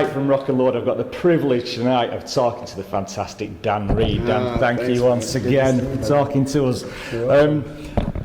Mike from Rock and Lord. I've got the privilege tonight of talking to the fantastic Dan Reed. Dan, thank you once again for talking to us.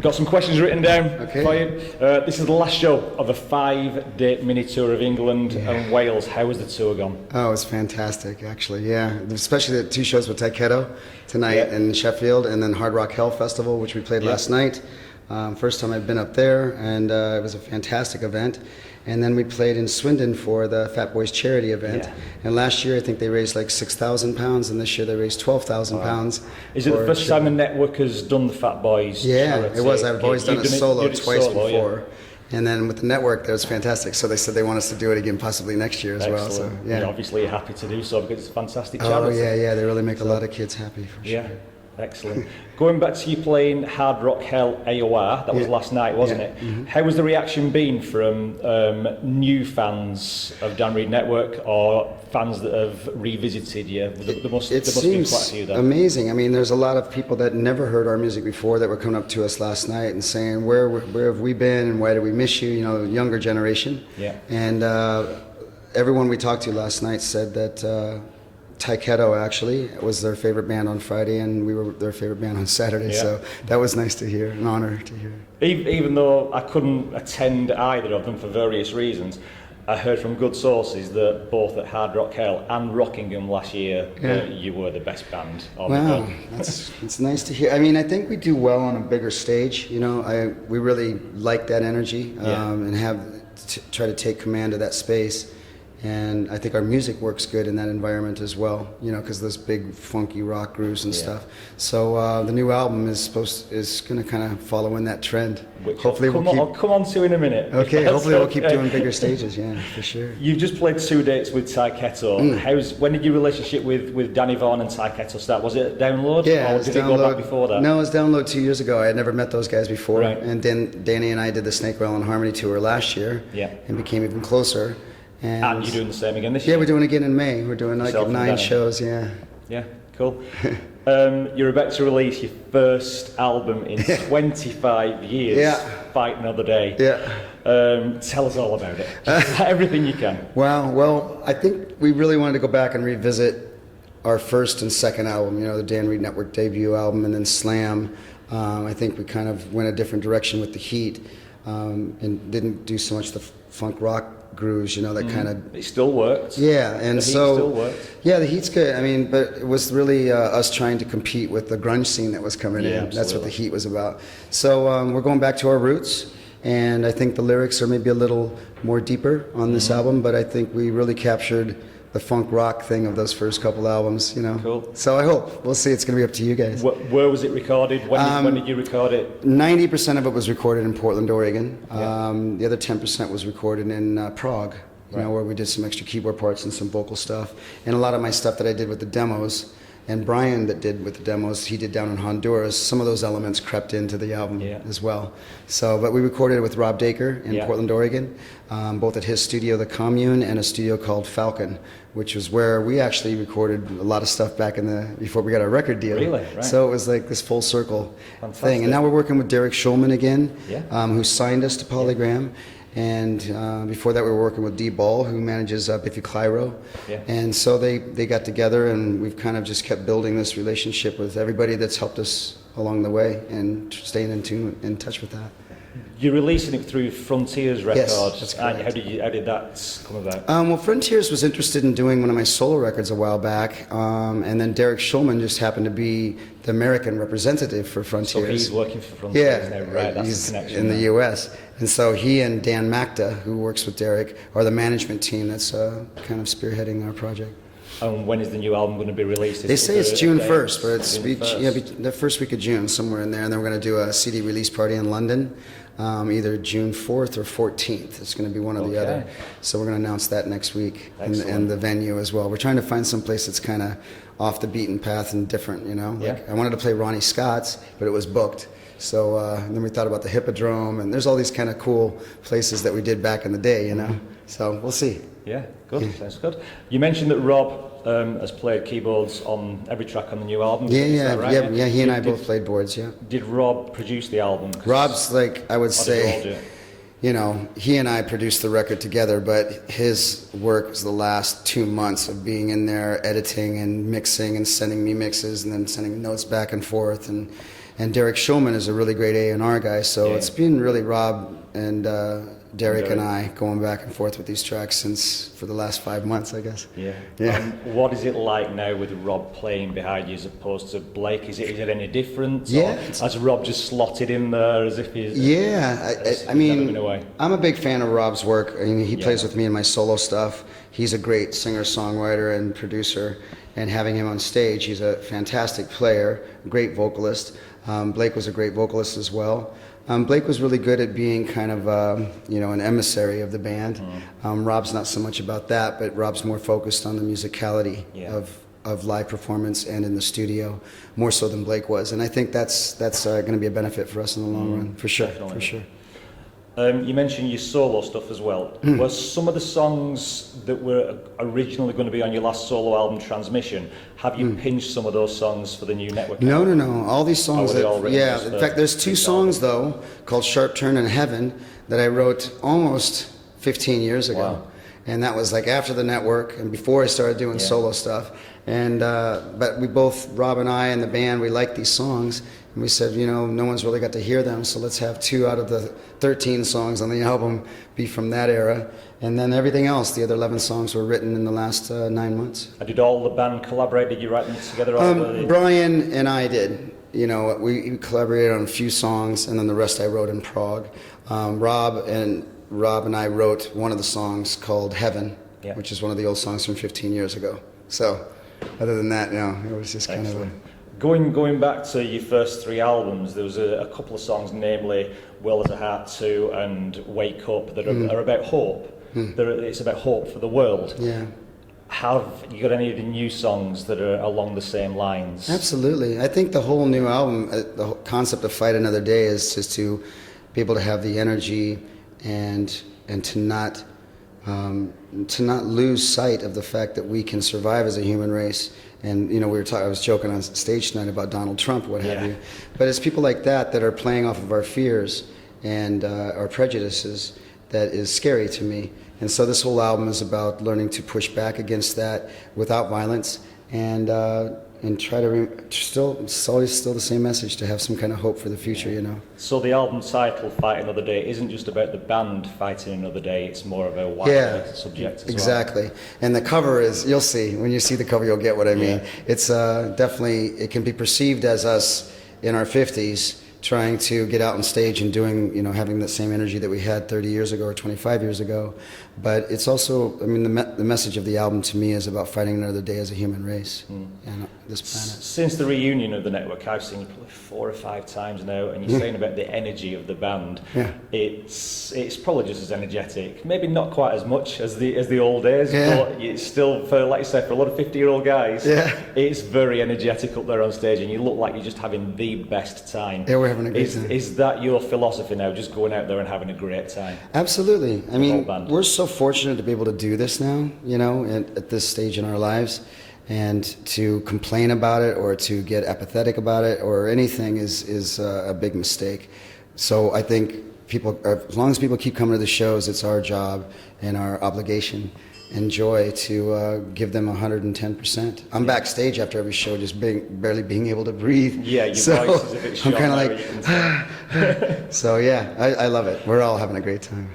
Got some questions written down for you. This is the last show of a 5-day mini tour of England and Wales. How has the tour gone? Oh, it's fantastic, actually, yeah. Especially the 2 shows with Kettlehouse tonight in Sheffield, and then Hard Rock Hell Festival, which we played last night. First time I've been up there, and it was a fantastic event. And then we played in Swindon for the Fat Boys charity event. Yeah. And last year I think they raised like £6,000, and this year they raised £12,000. Is it the first time the network has done the Fat Boys charity? It was. I've always done it solo twice before. Yeah. And then with the network, that was fantastic. So they said they want us to do it again possibly next year as well. So, yeah. Obviously you're happy to do so because it's a fantastic charity. Oh, yeah. They really make a lot of kids happy, for sure. Yeah. Excellent. Going back to you playing Hard Rock Hell AOR, that was last night, wasn't it? Mm-hmm. How was the reaction been from new fans of Dan Reed Network or fans that have revisited you? There must be quite a few there. Amazing. I mean, there's a lot of people that never heard our music before that were coming up to us last night and saying, where have we been and why did we miss you? You know, younger generation. Yeah. And everyone we talked to last night said that Kettlehouse actually was their favorite band on Friday, and we were their favorite band on Saturday. Yeah. So that was nice to hear, an honor to hear. Even though I couldn't attend either of them for various reasons, I heard from good sources that both at Hard Rock Hell and Rockingham last year, you were the best band on the bill. It's nice to hear. I mean, I think we do well on a bigger stage. You know, we really like that energy and try to take command of that space. And I think our music works good in that environment as well, you know, because those big funky rock grooves and stuff. So the new album is going to kind of follow in that trend. Which hopefully I'll come on to in a minute. Okay, hopefully we'll keep doing bigger stages, for sure. You've just played 2 dates with Kettlehouse. When did your relationship with Danny Vaughan and Kettlehouse start? Was it Download? Yeah, or did it go back before that? No, it was Download 2 years ago. I had never met those guys before. Right. And then Danny and I did the Snake Rattle and Harmony tour last year and became even closer. And you're doing the same again this year? Yeah, we're doing it again in May. We're doing like 9 shows, Yeah, cool. You're about to release your first album in 25 years, Fight Another Day. Tell us all about it. Everything you can. Well, I think we really wanted to go back and revisit our first and second album, you know, the Dan Reed Network debut album, and then Slam. I think we kind of went a different direction with the Heat and didn't do so much the funk rock grooves, you know, that kind of... It still worked. Yeah, and the Heat still worked. Yeah, the Heat's good. I mean, but it was really us trying to compete with the grunge scene that was coming in. Absolutely. That's what the Heat was about. So we're going back to our roots, and I think the lyrics are maybe a little more deeper on this album, but I think we really captured the funk rock thing of those first couple albums, you know. Cool. So I hope. We'll see. It's going to be up to you guys. Where was it recorded? When did you record it? 90% of it was recorded in Portland, Oregon. The other 10% was recorded in Prague, you know, where we did some extra keyboard parts and some vocal stuff. And a lot of my stuff that I did with the demos, and Brian that did with the demos, he did down in Honduras. Some of those elements crept into the album as well. So, but we recorded it with Rob Dacre in Portland, Oregon, both at his studio, The Commune, and a studio called Falcon, which was where we actually recorded a lot of stuff back before we got our record deal. Really? Right. So it was like this full circle thing. And now we're working with Derek Schulman again, who signed us to Polygram. And before that, we were working with D. Ball, who manages Biffy Clyro. And so they got together, and we've kind of just kept building this relationship with everybody that's helped us along the way and staying in touch with that. You're releasing it through Frontiers Records. Yes, that's correct. How did that come about? Well, Frontiers was interested in doing one of my solo records a while back, and then Derek Schulman just happened to be the American representative for Frontiers. So he's working for Frontiers now, right? That's he's the connection in the U.S. And so he and Dan Makta, who works with Derek, are the management team that's kind of spearheading our project. And when is the new album going to be released? They say it's June 1st, but it's the first week of June, somewhere in there. And then we're going to do a CD release party in London, either June 4th or 14th. It's going to be one or the other. So we're going to announce that next week, and the venue as well. We're trying to find some place that's kind of off the beaten path and different, you know. Like I wanted to play Ronnie Scott's, but it was booked. So and then we thought about the Hippodrome, and there's all these kind of cool places that we did back in the day, you know. So we'll see. Yeah, good. Sounds good. You mentioned that Rob has played keyboards on every track on the new album. Yeah. He and I both played boards. Yeah. Did Rob produce the album? Rob's like, I would say, you know, he and I produced the record together, but his work was the last 2 months of being in there editing and mixing and sending me mixes and then sending notes back and forth. And Derek Shulman is a really great A&R guy, so it's been really Rob and Derek and I going back and forth with these tracks for the last 5 months, I guess. Yeah. What is it like now with Rob playing behind you as opposed to Blake? Is it any different? Yeah. Has Rob just slotted in there as if he's... Yeah, I mean, I'm a big fan of Rob's work. I mean, he plays with me in my solo stuff. He's a great singer-songwriter and producer, and having him on stage, he's a fantastic player, great vocalist. Blake was a great vocalist as well. Blake was really good at being kind of, you know, an emissary of the band. Rob's not so much about that, but Rob's more focused on the musicality of live performance and in the studio, more so than Blake was. And I think that's going to be a benefit for us in the long run, for sure. Definitely. For sure. You mentioned your solo stuff as well. Were some of the songs that were originally going to be on your last solo album, Transmission, have you pinched some of those songs for the new network? No. All these songs. In fact, there's 2 songs though called Sharp Turn and Heaven that I wrote almost 15 years ago. Wow. And that was like after the network and before I started doing solo stuff. And but we both, Rob and I and the band, we liked these songs. And we said, you know, no one's really got to hear them, so let's have 2 out of the 13 songs on the album be from that era. And then everything else, the other 11 songs were written in the last 9 months. And did all the band collaborate? Did you write them together? Brian and I did. You know, we collaborated on a few songs, and then the rest I wrote in Prague. Rob and I wrote one of the songs called Heaven, which is one of the old songs from 15 years ago. So, other than that, you know, it was just kind of... Going back to your first 3 albums, there was a couple of songs, namely Well as a Heart 2 and Wake Up, that are about hope. It's about hope for the world. Yeah. Have you got any of the new songs that are along the same lines? Absolutely. I think the whole new album, the whole concept of Fight Another Day is just to be able to have the energy and to not lose sight of the fact that we can survive as a human race. And you know, I was joking on stage tonight about Donald Trump, what have you. But it's people like that are playing off of our fears and our prejudices that is scary to me. And so this whole album is about learning to push back against that without violence and try to it's always still the same message, to have some kind of hope for the future, you know. So the album title, Fight Another Day, isn't just about the band fighting another day, it's more of a wider subject as exactly. well. And the cover is, you'll see, when you see the cover you'll get what I mean. It's definitely, it can be perceived as us in our 50s trying to get out on stage and doing, you know, having the same energy that we had 30 years ago or 25 years ago. But it's also, I mean, the message of the album to me is about fighting another day as a human race on this planet. Since the reunion of the network, I've seen you probably 4 or 5 times now, and you're saying about the energy of the band. It's probably just as energetic, maybe not quite as much as the old days, but it's still, for, like you said, for a lot of 50-year-old guys, it's very energetic up there on stage, and you look like you're just having the best time. Yeah, we're having a great time. Is that your philosophy now, just going out there and having a great time? Absolutely. I mean, we're so fortunate to be able to do this now, you know, at this stage in our lives. And to complain about it or to get apathetic about it or anything is a big mistake. So I think people, as long as people keep coming to the shows, it's our job and our obligation and joy to give them 110%. I'm backstage after every show, just barely being able to breathe. Yeah, your voice is a bit shot. I'm kind of like, so yeah, I love it. We're all having a great time.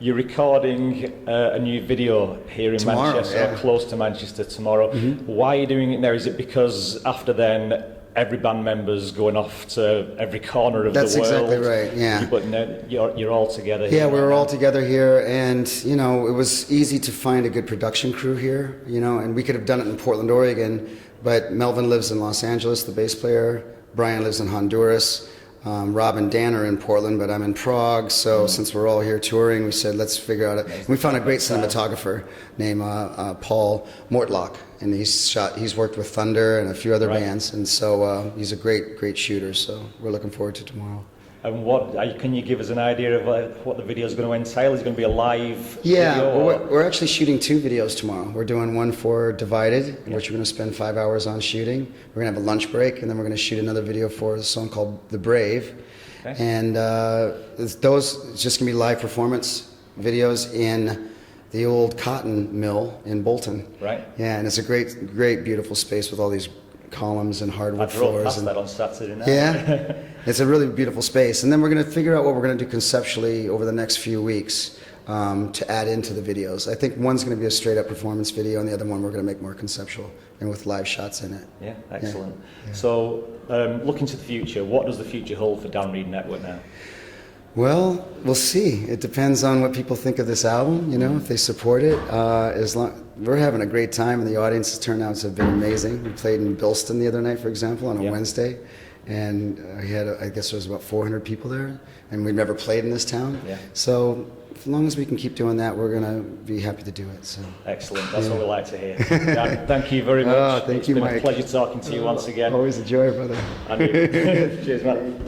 You're recording a new video here in Manchester, or close to Manchester tomorrow. Why are you doing it now? Is it because after then every band member's going off to every corner of the world? That's exactly right, yeah. But now you're all together here. Yeah, we're all together here, and you know, it was easy to find a good production crew here, you know, and we could have done it in Portland, Oregon, but Melvin lives in Los Angeles, the bass player. Brian lives in Honduras. Rob and Dan are in Portland, but I'm in Prague. So since we're all here touring, we said, let's figure out it. We found a great cinematographer named Paul Mortlock, and he's worked with Thunder and a few other bands. And so he's a great shooter. So we're looking forward to tomorrow. And can you give us an idea of what the video is going to entail? Is it going to be a live Yeah, video? we're actually shooting 2 videos tomorrow. We're doing one for Divided, which we're going to spend 5 hours on shooting. We're going to have a lunch break, and then we're going to shoot another video for a song called The Brave. Okay. And it's just going to be live performance videos in the old cotton mill in Bolton. Right. Yeah, and it's a great, beautiful space with all these columns and hardwood floors. I drove floors. past that on Saturday night. Yeah, it's a really beautiful space. And then we're going to figure out what we're going to do conceptually over the next few weeks to add into the videos. I think one's going to be a straight up performance video, and the other one we're going to make more conceptual and with live shots in it. Yeah, excellent. Yeah. So, looking to the future, what does the future hold for Dan Reed Network now? Well, we'll see. It depends on what people think of this album, you know, if they support it. We're having a great time, and the audience's turnouts have been amazing. We played in Bilston the other night, for example, on a Wednesday, and we had, I guess there was about 400 people there, and we've never played in this town. Yeah. So as long as we can keep doing that, we're going to be happy to do it. So excellent. That's what we like to hear. Dan, thank you very much. Thank you, Mike. It's been a pleasure talking to you once again. Always a joy, brother. Cheers, man.